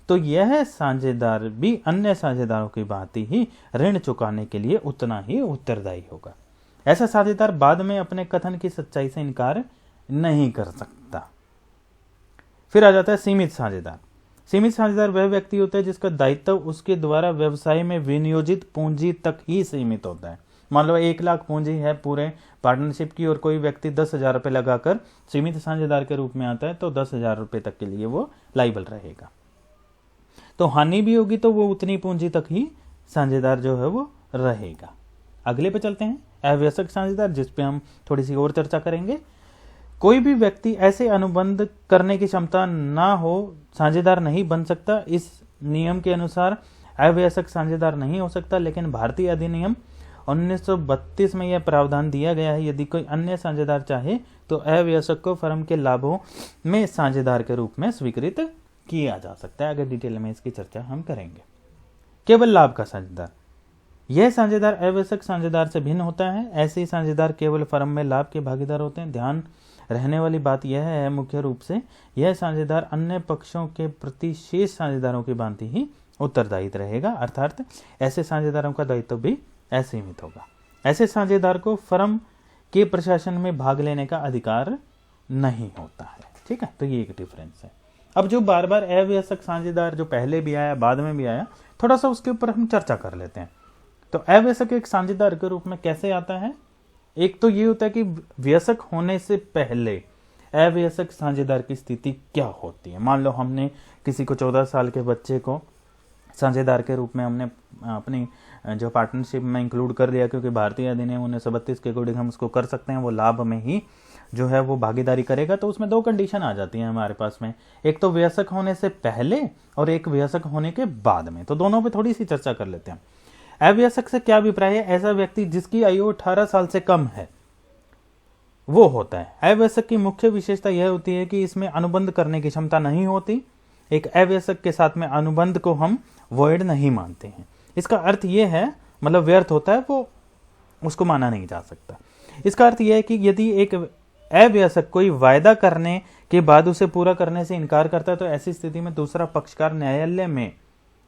तो यह साझेदार भी अन्य साझेदारों की भांति ही ऋण चुकाने के लिए उतना ही उत्तरदायी होगा। ऐसा साझेदार बाद में अपने कथन की सच्चाई से इनकार नहीं कर सकता। फिर आ जाता है सीमित साझेदार। सीमित साझेदार वह व्यक्ति होता है जिसका दायित्व उसके द्वारा व्यवसाय में विनियोजित पूंजी तक ही सीमित होता है। मान लो 1 लाख पूंजी है पूरे पार्टनरशिप की और कोई व्यक्ति 10,000 रुपये लगाकर सीमित साझेदार के रूप में आता है, तो 10,000 रुपये तक के लिए वो लाइबल रहेगा। तो हानि भी होगी तो वो उतनी पूंजी तक ही साझेदार जो है वो रहेगा। अगले पे चलते हैं, अव्यस्क साझेदार, जिसपे हम थोड़ी सी और चर्चा करेंगे। कोई भी व्यक्ति ऐसे अनुबंध करने की क्षमता ना हो साझेदार नहीं बन सकता। इस नियम के अनुसार अव्यस्क साझेदार नहीं हो सकता, लेकिन भारतीय अधिनियम 1932 में यह प्रावधान दिया गया है, यदि कोई अन्य साझेदार चाहे तो अव्यस्क को फर्म के लाभों में साझेदार के रूप में स्वीकृत किया जा सकता है। अगर डिटेल में इसकी चर्चा हम करेंगे। केवल लाभ का साझेदार, यह साझेदार अव्यस्क साझेदार से भिन्न होता है। ऐसे साझेदार केवल फर्म में लाभ के भागीदार होते हैं। ध्यान रहने वाली बात यह है मुख्य रूप से यह साझेदार अन्य पक्षों के प्रति शेष साझेदारों की भांति ही उत्तरदायित्व रहेगा, अर्थात ऐसे साझेदारों का दायित्व भी असीमित होगा। ऐसे साझेदार को फर्म के प्रशासन में भाग लेने का अधिकार नहीं होता है। ठीक है, तो ये एक डिफरेंस है। अब जो बार बार अव्यस्क साझेदार जो पहले भी आया बाद में भी आया, थोड़ा सा उसके ऊपर हम चर्चा कर लेते हैं। तो अव्यस्क एक साझेदार के रूप में कैसे आता है? एक तो ये होता है कि व्यस्क होने से पहले अव्यस्क साझेदार की स्थिति क्या होती है। मान लो हमने किसी को 14 साल के बच्चे को साझेदार के रूप में हमने अपनी जो पार्टनरशिप में इंक्लूड कर लिया, क्योंकि भारतीय अधिनियम 1932 के अकॉर्डिंग हम उसको कर सकते हैं, वो लाभ में ही जो है वो भागीदारी करेगा। तो उसमें 2 कंडीशन आ जाती हैं हमारे पास में, एक तो व्यस्क होने से पहले और एक व्यस्क होने के बाद में। तो दोनों पे थोड़ी सी चर्चा कर लेते हैं। अव्यस्क से क्या अभिप्राय है? ऐसा व्यक्ति जिसकी आयु 18 साल से कम है वो होता है। अव्यस्क की मुख्य विशेषता यह होती है कि इसमें अनुबंध करने की क्षमता नहीं होती। एक अव्यस्क के साथ में अनुबंध को हम वॉइड नहीं मानते हैं। इसका अर्थ यह है, मतलब व्यर्थ होता है, वो उसको माना नहीं जा सकता। इसका अर्थ यह है कि यदि एक अव्यस्क कोई वायदा करने के बाद उसे पूरा करने से इनकार करता है, तो ऐसी स्थिति में दूसरा पक्षकार न्यायालय में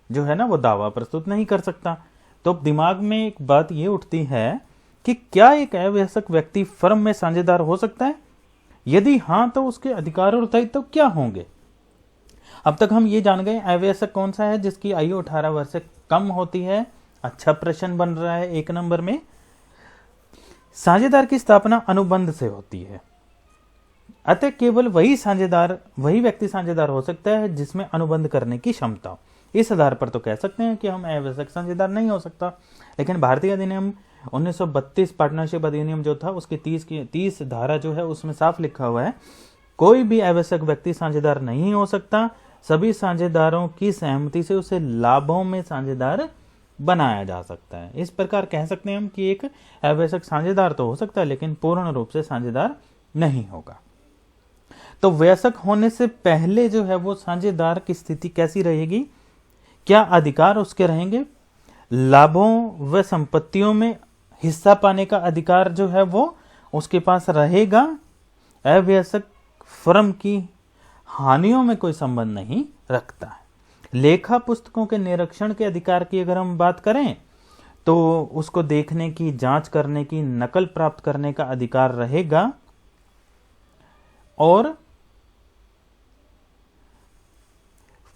जो है ना वो दावा प्रस्तुत नहीं कर सकता। तो दिमाग में एक बात ये उठती है कि क्या एक अव्यस्क व्यक्ति फर्म में साझेदार हो सकता है? यदि हां, तो उसके अधिकार और दायित्व क्या होंगे? अब तक हम ये जान गए अव्यस्क कौन सा है, जिसकी आयु 18 वर्ष से कम होती है। अच्छा प्रश्न बन रहा है 1 नंबर में। साझेदार की स्थापना अनुबंध से होती है। अतः केवल वही व्यक्ति साझेदार हो सकता है जिसमें अनुबंध करने की क्षमता हो। इस आधार पर तो कह सकते हैं कि हम आवश्यक साझेदार नहीं हो सकता। लेकिन भारतीय अधिनियम 1932 पार्टनरशिप अधिनियम जो था उसकी 30 धारा जो है उसमें साफ लिखा हुआ है, कोई भी आवश्यक व्यक्ति साझेदार नहीं हो सकता, सभी साझेदारों की सहमति से उसे लाभों में साझेदार बनाया जा सकता है। इस प्रकार कह सकते हैं हम कि एक आवश्यक साझेदार तो हो सकता है लेकिन पूर्ण रूप से साझेदार नहीं होगा। तो वयस्क होने से पहले जो है वो साझेदार की स्थिति कैसी रहेगी? क्या अधिकार उसके रहेंगे? लाभों व संपत्तियों में हिस्सा पाने का अधिकार जो है वो उसके पास रहेगा। अवयस्क फर्म की हानियों में कोई संबंध नहीं रखता है। लेखा पुस्तकों के निरीक्षण के अधिकार की अगर हम बात करें तो उसको देखने की, जांच करने की, नकल प्राप्त करने का अधिकार रहेगा। और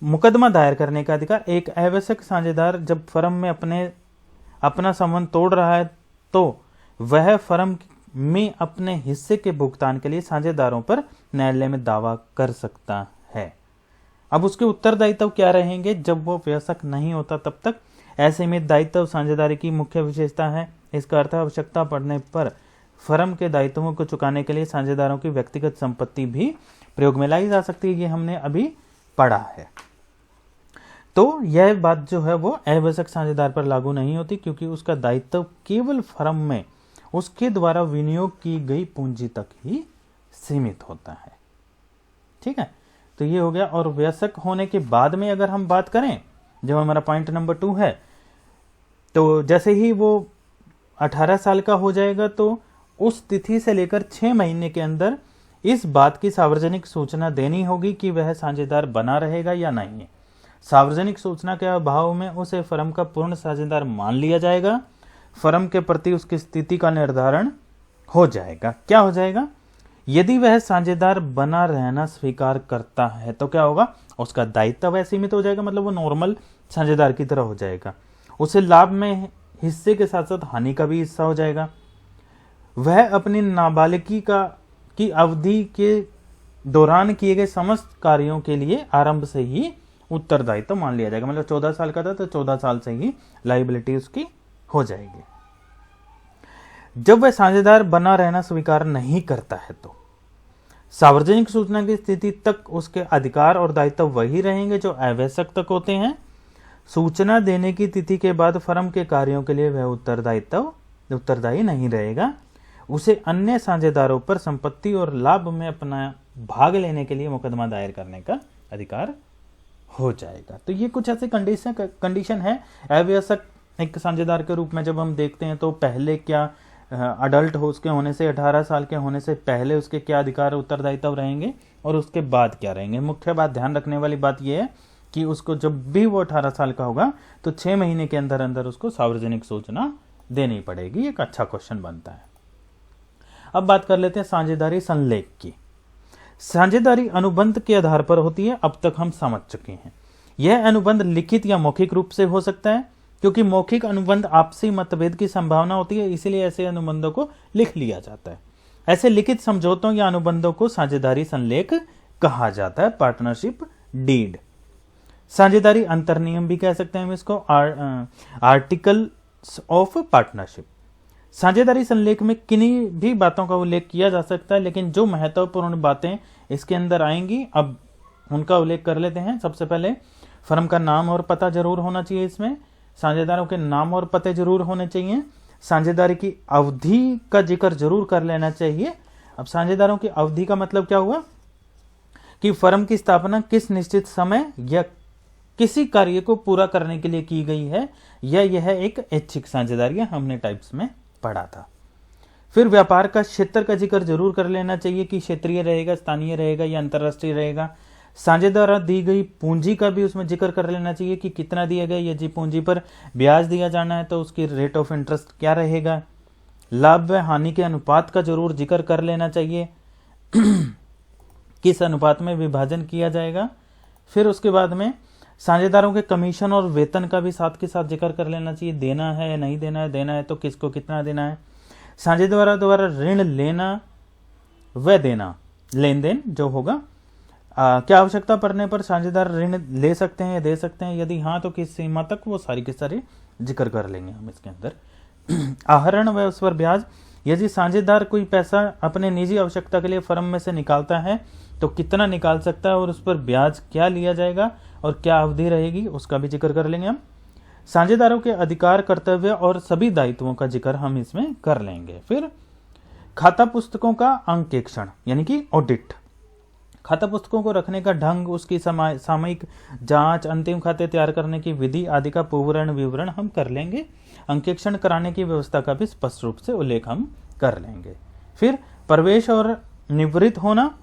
मुकदमा दायर करने का अधिकार। एक आवश्यक साझेदार जब फर्म में अपना संबंध तोड़ रहा है तो वह फर्म में अपने हिस्से के भुगतान के लिए साझेदारों पर न्यायालय में दावा कर सकता है। अब उसके उत्तरदायित्व क्या रहेंगे? जब वो वयस्क नहीं होता तब तक ऐसे में दायित्व साझेदारी की मुख्य विशेषता है। इसका अर्थ आवश्यकता पड़ने पर फर्म के दायित्वों को चुकाने के लिए साझेदारों की व्यक्तिगत संपत्ति भी प्रयोग में लाई जा सकती है। ये हमने अभी पढ़ा है। तो यह बात जो है वो आवश्यक साझेदार पर लागू नहीं होती क्योंकि उसका दायित्व केवल फर्म में उसके द्वारा विनियोग की गई पूंजी तक ही सीमित होता है। ठीक है, तो ये हो गया। और वयस्क होने के बाद में अगर हम बात करें, जो हमारा पॉइंट नंबर 2 है, तो जैसे ही वो 18 साल का हो जाएगा तो उस तिथि से लेकर 6 महीने के अंदर इस बात की सार्वजनिक सूचना देनी होगी कि वह साझेदार बना रहेगा या नहीं। सार्वजनिक सूचना के अभाव में उसे फर्म का पूर्ण साझेदार मान लिया जाएगा। फर्म के प्रति उसकी स्थिति का निर्धारण हो जाएगा। क्या हो जाएगा? यदि वह साझेदार बना रहना स्वीकार करता है तो क्या होगा? उसका दायित्व सीमित हो जाएगा, मतलब वो नॉर्मल साझेदार की तरह हो जाएगा। उसे लाभ में हिस्से के साथ साथ हानि का भी हिस्सा हो जाएगा। वह अपनी नाबालिगी की अवधि के दौरान किए गए समस्त कार्यों के लिए आरंभ से ही उत्तरदायित्व मान लिया जाएगा। मतलब 14 साल का था तो 14 साल से ही लायबिलिटी उसकी हो जाएगी। जब वह साझेदार बना रहना स्वीकार नहीं करता है तो सार्वजनिक सूचना की स्थिति तक उसके अधिकार और दायित्व वही रहेंगे जो आवश्यक तक होते हैं। सूचना देने की तिथि के बाद फर्म के कार्यों के लिए वह उत्तरदायी नहीं रहेगा। उसे अन्य साझेदारों पर संपत्ति और लाभ में अपना भाग लेने के लिए मुकदमा दायर करने का अधिकार हो जाएगा। तो ये कुछ ऐसे कंडीशन है अवयस्क एक साझेदार के रूप में जब हम देखते हैं तो पहले क्या अडल्ट हो उसके होने से 18 साल के होने से पहले उसके क्या अधिकार उत्तरदायित्व रहेंगे और उसके बाद क्या रहेंगे। मुख्य बात ध्यान रखने वाली बात यह है कि उसको जब भी वो 18 साल का होगा तो 6 महीने के अंदर अंदर उसको सार्वजनिक सूचना देनी पड़ेगी। एक अच्छा क्वेश्चन बनता है। अब बात कर लेते हैं साझेदारी संलेख की। साझेदारी अनुबंध के आधार पर होती है, अब तक हम समझ चुके हैं। यह अनुबंध लिखित या मौखिक रूप से हो सकता है क्योंकि मौखिक अनुबंध आपसी मतभेद की संभावना होती है, इसीलिए ऐसे अनुबंधों को लिख लिया जाता है। ऐसे लिखित समझौतों या अनुबंधों को साझेदारी संलेख कहा जाता है, पार्टनरशिप डीड। साझेदारी अंतर्नियम भी कह सकते हैं हम इसको, आर्टिकल्स ऑफ पार्टनरशिप। साझेदारी संलेख में किन्हीं भी बातों का उल्लेख किया जा सकता है, लेकिन जो महत्वपूर्ण बातें इसके अंदर आएंगी अब उनका उल्लेख कर लेते हैं। सबसे पहले फर्म का नाम और पता जरूर होना चाहिए, इसमें साझेदारों के नाम और पते जरूर होने चाहिए। साझेदारी की अवधि का जिक्र जरूर कर लेना चाहिए। अब साझेदारों की अवधि का मतलब क्या हुआ कि फर्म की स्थापना किस निश्चित समय या किसी कार्य को पूरा करने के लिए की गई है, या यह एक ऐच्छिक साझेदारी हमने टाइप्स में पढ़ा था। फिर व्यापार का क्षेत्र का जिक्र जरूर कर लेना चाहिए कि क्षेत्रीय रहेगा, स्थानीय रहेगा या अंतरराष्ट्रीय रहेगा। साझेदार दी गई पूंजी का भी उसमें जिक्र कर लेना चाहिए कि कितना दिया गया, यदि पूंजी पर ब्याज दिया जाना है तो उसकी रेट ऑफ इंटरेस्ट क्या रहेगा। लाभ व हानि के अनुपात का जरूर जिक्र कर लेना चाहिए किस अनुपात में विभाजन किया जाएगा। फिर उसके बाद में साझेदारों के कमीशन और वेतन का भी साथ के साथ जिक्र कर लेना चाहिए, देना है या नहीं देना है, देना है तो किसको कितना देना है। साझेदार द्वारा ऋण लेना व देना लेन देन जो होगा। क्या आवश्यकता पड़ने पर साझेदार ऋण ले सकते हैं या दे सकते हैं, यदि हाँ तो किस सीमा तक, वो सारी के सारी जिक्र कर लेंगे हम इसके अंदर। आहरण व उस पर ब्याज, यदि साझेदार कोई पैसा अपने निजी आवश्यकता के लिए फर्म में से निकालता है तो कितना निकाल सकता है और उस पर ब्याज क्या लिया जाएगा और क्या अवधि रहेगी, उसका भी जिक्र कर लेंगे हम। साझेदारों के अधिकार, कर्तव्य और सभी दायित्वों का जिक्र हम इसमें कर लेंगे। फिर खाता पुस्तकों का अंकेक्षण यानी कि ऑडिट, खाता पुस्तकों को रखने का ढंग, उसकी सामयिक जांच, अंतिम खाते तैयार करने की विधि आदि का पूर्ण विवरण हम कर लेंगे। अंकेक्षण कराने की व्यवस्था का भी स्पष्ट रूप से उल्लेख हम कर लेंगे। फिर प्रवेश और निवृत्त होना,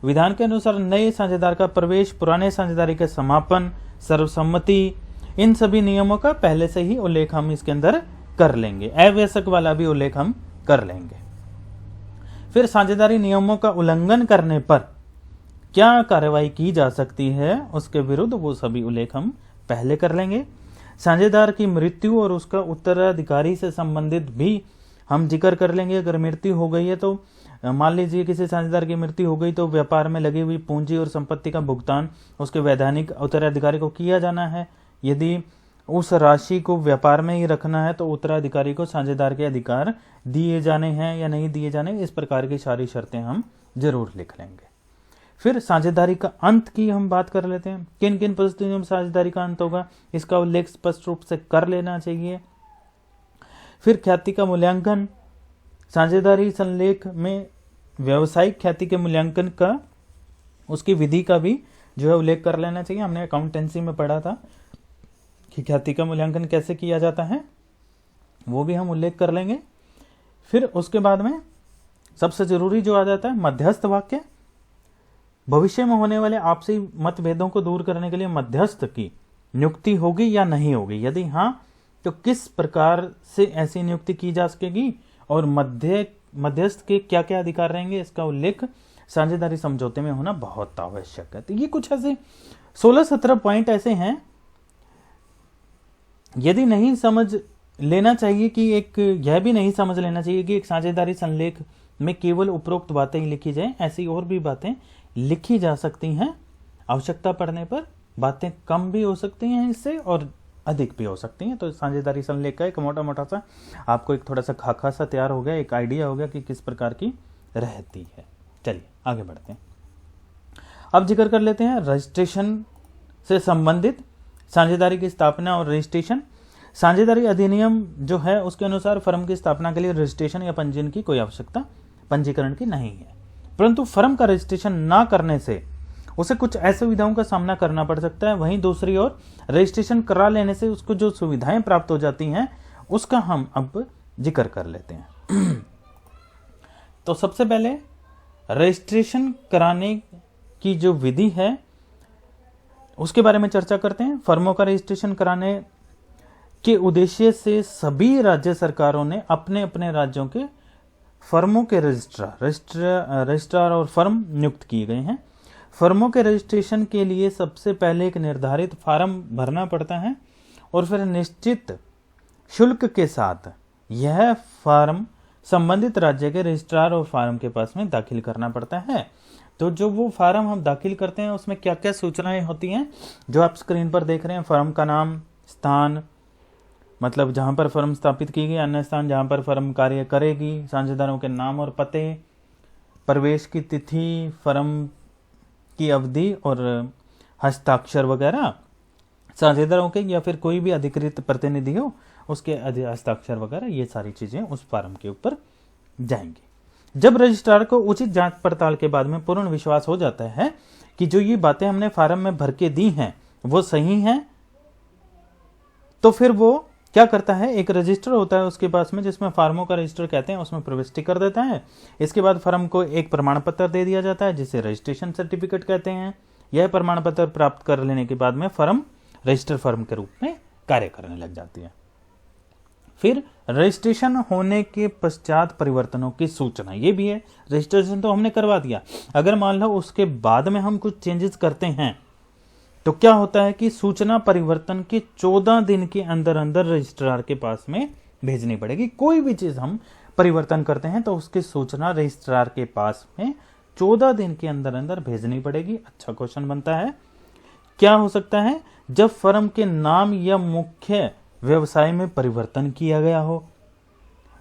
विधान के अनुसार नए साझेदार का प्रवेश, पुराने साझेदारी के समापन, सर्वसम्मति, इन सभी नियमों का पहले से ही उल्लेख हम इसके अंदर कर लेंगे। अवश्यक वाला भी उल्लेख हम कर लेंगे। फिर साझेदारी नियमों का उल्लंघन करने पर क्या कार्रवाई की जा सकती है उसके विरुद्ध, वो सभी उल्लेख हम पहले कर लेंगे। साझेदार की मृत्यु और उसका उत्तराधिकारी से संबंधित भी हम जिक्र कर लेंगे। अगर मृत्यु हो गई है तो मान लीजिए किसी साझेदार की मृत्यु हो गई तो व्यापार में लगी हुई पूंजी और संपत्ति का भुगतान उसके वैधानिक उत्तराधिकारी को किया जाना है। यदि उस राशि को व्यापार में ही रखना है तो उत्तराधिकारी को साझेदार के अधिकार दिए जाने हैं या नहीं दिए जाने, इस प्रकार की सारी शर्तें हम जरूर लिख लेंगे। फिर साझेदारी का अंत की हम बात कर लेते हैं। किन किन परिस्थितियों में साझेदारी का अंत होगा, इसका उल्लेख स्पष्ट रूप से कर लेना चाहिए। फिर ख्याति का मूल्यांकन, साझेदारी संलेख में व्यावसायिक ख्याति के मूल्यांकन का, उसकी विधि का भी जो है उल्लेख कर लेना चाहिए। हमने अकाउंटेंसी में पढ़ा था कि ख्याति का मूल्यांकन कैसे किया जाता है, वो भी हम उल्लेख कर लेंगे। फिर उसके बाद में सबसे जरूरी जो आ जाता है मध्यस्थ वाक्य, भविष्य में होने वाले आपसी मतभेदों को दूर करने के लिए मध्यस्थ की नियुक्ति होगी या नहीं होगी, यदि हाँ तो किस प्रकार से ऐसी नियुक्ति की जा सकेगी और मध्यस्थ के क्या क्या अधिकार रहेंगे, इसका उल्लेख साझेदारी समझौते में होना बहुत आवश्यक है। तो ये कुछ ऐसे 16-17 पॉइंट ऐसे हैं, यदि नहीं समझ लेना चाहिए कि यह भी नहीं समझ लेना चाहिए कि एक साझेदारी संलेख में केवल उपरोक्त बातें ही लिखी जाए, ऐसी और भी बातें लिखी जा सकती हैं। आवश्यकता पड़ने पर बातें कम भी हो सकती हैं इससे और अधिक भी हो सकती हैं। तो साझेदारी संलेख का एक मोटा मोटा सा आपको एक थोड़ा सा खाका सा तैयार हो गया, एक आइडिया हो गया कि किस प्रकार की रहती है। चलिए आगे बढ़ते हैं। अब जिक्र कर लेते हैं रजिस्ट्रेशन से संबंधित साझेदारी की स्थापना और रजिस्ट्रेशन। साझेदारी अधिनियम जो है उसके अनुसार फर्म की स्थापना के लिए रजिस्ट्रेशन या पंजीयन की कोई आवश्यकता पंजीकरण की नहीं है, परंतु फर्म का रजिस्ट्रेशन ना करने से उसे कुछ असुविधाओं का सामना करना पड़ सकता है। वहीं दूसरी ओर रजिस्ट्रेशन करा लेने से उसको जो सुविधाएं प्राप्त हो जाती हैं उसका हम अब जिक्र कर लेते हैं। तो सबसे पहले रजिस्ट्रेशन कराने की जो विधि है उसके बारे में चर्चा करते हैं। फर्मों का रजिस्ट्रेशन कराने के उद्देश्य से सभी राज्य सरकारों ने अपने अपने राज्यों के फर्मों के रजिस्ट्रार और फर्म नियुक्त किए गए हैं। फर्मों के रजिस्ट्रेशन के लिए सबसे पहले एक निर्धारित फॉर्म भरना पड़ता है और फिर निश्चित शुल्क के साथ यह फॉर्म संबंधित राज्य के रजिस्ट्रार और फॉर्म के पास में दाखिल करना पड़ता है। तो जो वो फॉर्म हम दाखिल करते हैं उसमें क्या क्या सूचनाएं होती हैं जो आप स्क्रीन पर देख रहे हैं। फर्म का नाम, स्थान मतलब जहां पर फर्म स्थापित की गई, अन्य स्थान जहां पर फर्म कार्य करेगी, साझेदारों के नाम और पते, प्रवेश की तिथि, फर्म की अवधि और हस्ताक्षर वगैरह, साझेदारों के या फिर कोई भी अधिकृत प्रतिनिधि हो उसके हस्ताक्षर वगैरह, ये सारी चीजें उस फॉर्म के ऊपर जाएंगी। जब रजिस्ट्रार को उचित जांच पड़ताल के बाद में पूर्ण विश्वास हो जाता है कि जो ये बातें हमने फॉर्म में भर के दी हैं वो सही हैं, तो फिर वो क्या करता है, एक रजिस्टर होता है उसके पास में जिसमें फार्मों का रजिस्टर कहते हैं, उसमें प्रविष्टि कर देता है। इसके बाद फर्म को एक प्रमाण पत्र दे दिया जाता है जिसे रजिस्ट्रेशन सर्टिफिकेट कहते हैं। यह प्रमाण पत्र प्राप्त कर लेने के बाद में फर्म रजिस्टर फर्म के रूप में कार्य करने लग जाती है। फिर रजिस्ट्रेशन होने के पश्चात परिवर्तनों की सूचना, ये भी है। रजिस्ट्रेशन तो हमने करवा दिया, अगर मान लो उसके बाद में हम कुछ चेंजेस करते हैं तो क्या होता है कि सूचना परिवर्तन के 14 दिन के अंदर अंदर रजिस्ट्रार के पास में भेजनी पड़ेगी। कोई भी चीज हम परिवर्तन करते हैं तो उसकी सूचना रजिस्ट्रार के पास में 14 दिन के अंदर अंदर भेजनी पड़ेगी। अच्छा क्वेश्चन बनता है, क्या हो सकता है? जब फर्म के नाम या मुख्य व्यवसाय में परिवर्तन किया गया हो,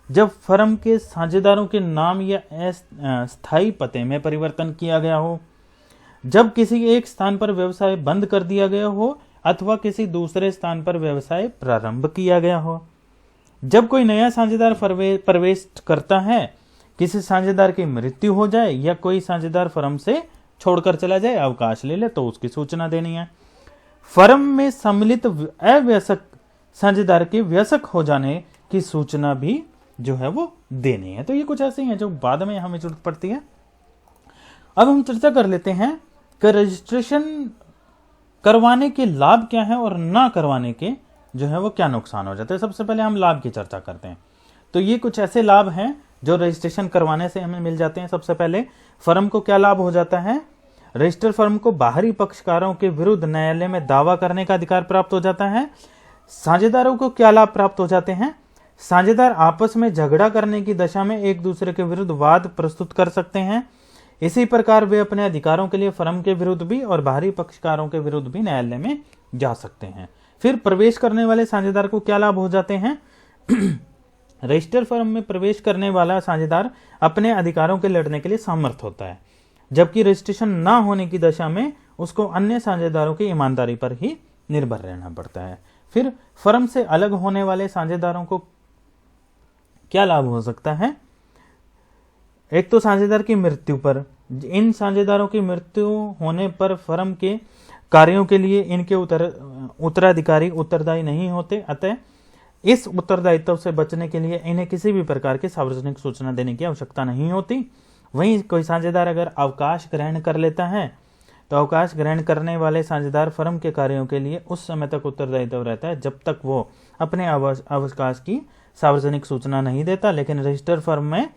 जब फर्म के साझेदारों के नाम या स्थायी पते में परिवर्तन किया गया हो, जब किसी एक स्थान पर व्यवसाय बंद कर दिया गया हो अथवा किसी दूसरे स्थान पर व्यवसाय प्रारंभ किया गया हो, जब कोई नया साझेदार प्रवेश करता है, किसी साझेदार की मृत्यु हो जाए या कोई साझेदार फर्म से छोड़कर चला जाए, अवकाश ले ले, तो उसकी सूचना देनी है। फर्म में सम्मिलित अवयस्क साझेदार के वयस्क हो जाने की सूचना भी जो है वो देनी है। तो ये कुछ ऐसे ही है जो बाद में हमें जरूरत पड़ती है। अब हम चर्चा कर लेते हैं कि रजिस्ट्रेशन करवाने के लाभ क्या है और ना करवाने के जो है वो क्या नुकसान हो जाते हैं। सबसे पहले हम लाभ की चर्चा करते हैं। तो ये कुछ ऐसे लाभ हैं जो रजिस्ट्रेशन करवाने से हमें मिल जाते हैं। सबसे पहले फर्म को क्या लाभ हो जाता है? रजिस्टर्ड फर्म को बाहरी पक्षकारों के विरुद्ध न्यायालय में दावा करने का अधिकार प्राप्त हो जाता है। साझेदारों को क्या लाभ प्राप्त हो जाते हैं? साझेदार आपस में झगड़ा करने की दशा में एक दूसरे के विरुद्ध वाद प्रस्तुत कर सकते हैं। इसी प्रकार वे अपने अधिकारों के लिए फर्म के विरुद्ध भी और बाहरी पक्षकारों के विरुद्ध भी न्यायालय में जा सकते हैं। फिर प्रवेश करने वाले साझेदार को क्या लाभ हो जाते हैं? रजिस्टर्ड फर्म में प्रवेश करने वाला साझेदार अपने अधिकारों के लड़ने के लिए समर्थ होता है, जबकि रजिस्ट्रेशन ना होने की दशा में उसको अन्य साझेदारों की ईमानदारी पर ही निर्भर रहना पड़ता है। फिर फर्म से अलग होने वाले साझेदारों को क्या लाभ हो सकता है? एक तो साझेदार की मृत्यु पर, इन साझेदारों की मृत्यु होने पर फर्म के कार्यों के लिए इनके उत्तराधिकारी उत्तरदायी नहीं होते, अतः इस उत्तरदायित्व से बचने के लिए इन्हें किसी भी प्रकार की सार्वजनिक सूचना देने की आवश्यकता नहीं होती। वहीं कोई साझेदार अगर अवकाश ग्रहण कर लेता है तो अवकाश ग्रहण करने वाले साझेदार फर्म के कार्यों के लिए उस समय तक उत्तरदायित्व रहता है जब तक वो अपने अवकाश की सार्वजनिक सूचना नहीं देता। लेकिन रजिस्टर फर्म में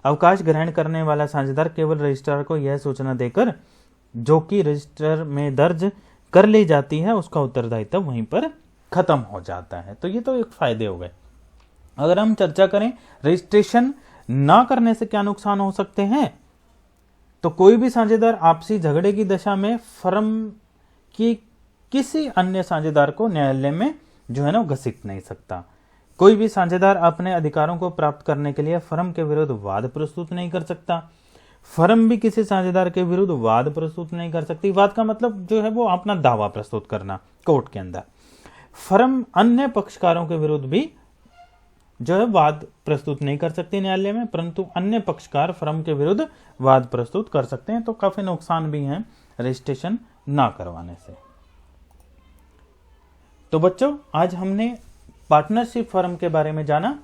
अवकाश ग्रहण करने वाला साझेदार केवल रजिस्ट्रार को यह सूचना देकर, जो कि रजिस्टर में दर्ज कर ली जाती है, उसका उत्तरदायित्व वहीं पर खत्म हो जाता है। तो ये तो एक फायदे हो गए। अगर हम चर्चा करें रजिस्ट्रेशन ना करने से क्या नुकसान हो सकते हैं, तो कोई भी साझेदार आपसी झगड़े की दशा में फर्म की किसी अन्य साझेदार को न्यायालय में जो है ना घसीट नहीं सकता। कोई भी साझेदार अपने अधिकारों को प्राप्त करने के लिए फर्म के विरुद्ध वाद प्रस्तुत नहीं कर सकता। फर्म भी किसी साझेदार के विरुद्ध वाद प्रस्तुत नहीं कर सकती। वाद का मतलब जो है वो अपना दावा प्रस्तुत करना कोर्ट के अंदर। फर्म अन्य पक्षकारों के विरुद्ध भी जो है वाद प्रस्तुत नहीं कर सकती न्यायालय में, परंतु अन्य पक्षकार फर्म के विरुद्ध वाद प्रस्तुत कर सकते हैं। तो काफी नुकसान भी हैं रजिस्ट्रेशन ना करवाने से। तो बच्चों, आज हमने पार्टनरशिप फर्म के बारे में जाना,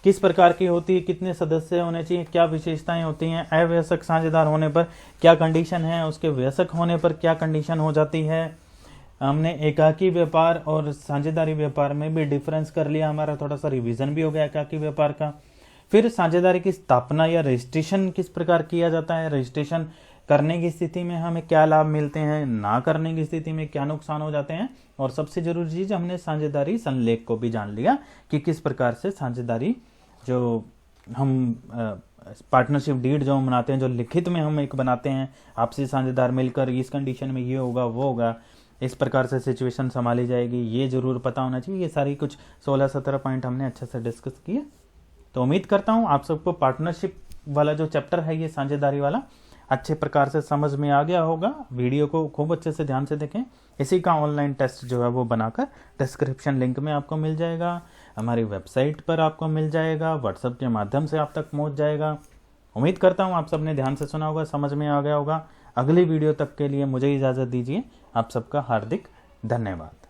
किस प्रकार की होती है, कितने सदस्य होने चाहिए, क्या विशेषताएं होती हैं, अवयस्क साझेदार होने पर क्या कंडीशन है, उसके वयस्क होने पर क्या कंडीशन हो जाती है। हमने एकाकी व्यापार और साझेदारी व्यापार में भी डिफरेंस कर लिया, हमारा थोड़ा सा रिवीजन भी हो गया एकाकी व्यापार का। फिर साझेदारी की स्थापना या रजिस्ट्रेशन किस प्रकार किया जाता है, रजिस्ट्रेशन करने की स्थिति में हमें क्या लाभ मिलते हैं, ना करने की स्थिति में क्या नुकसान हो जाते हैं, और सबसे जरूरी चीज हमने साझेदारी संलेख को भी जान लिया कि किस प्रकार से साझेदारी जो हम पार्टनरशिप डीड जो हम बनाते हैं, जो लिखित में हम एक बनाते हैं, आपसी साझेदार मिलकर इस कंडीशन में ये होगा वो होगा, इस प्रकार से सिचुएशन संभाली जाएगी, ये जरूर पता होना चाहिए। ये सारी कुछ 16-17 पॉइंट हमने अच्छे से डिस्कस किए। तो उम्मीद करता हूँ आप सबको पार्टनरशिप वाला जो चैप्टर है, ये साझेदारी वाला, अच्छे प्रकार से समझ में आ गया होगा। वीडियो को खूब अच्छे से ध्यान से देखें। इसी का ऑनलाइन टेस्ट जो है वो बनाकर डिस्क्रिप्शन लिंक में आपको मिल जाएगा, हमारी वेबसाइट पर आपको मिल जाएगा, व्हाट्सएप के माध्यम से आप तक पहुंच जाएगा। उम्मीद करता हूं आप सबने ध्यान से सुना होगा, समझ में आ गया होगा। अगली वीडियो तक के लिए मुझे इजाज़त दीजिए। आप सबका हार्दिक धन्यवाद।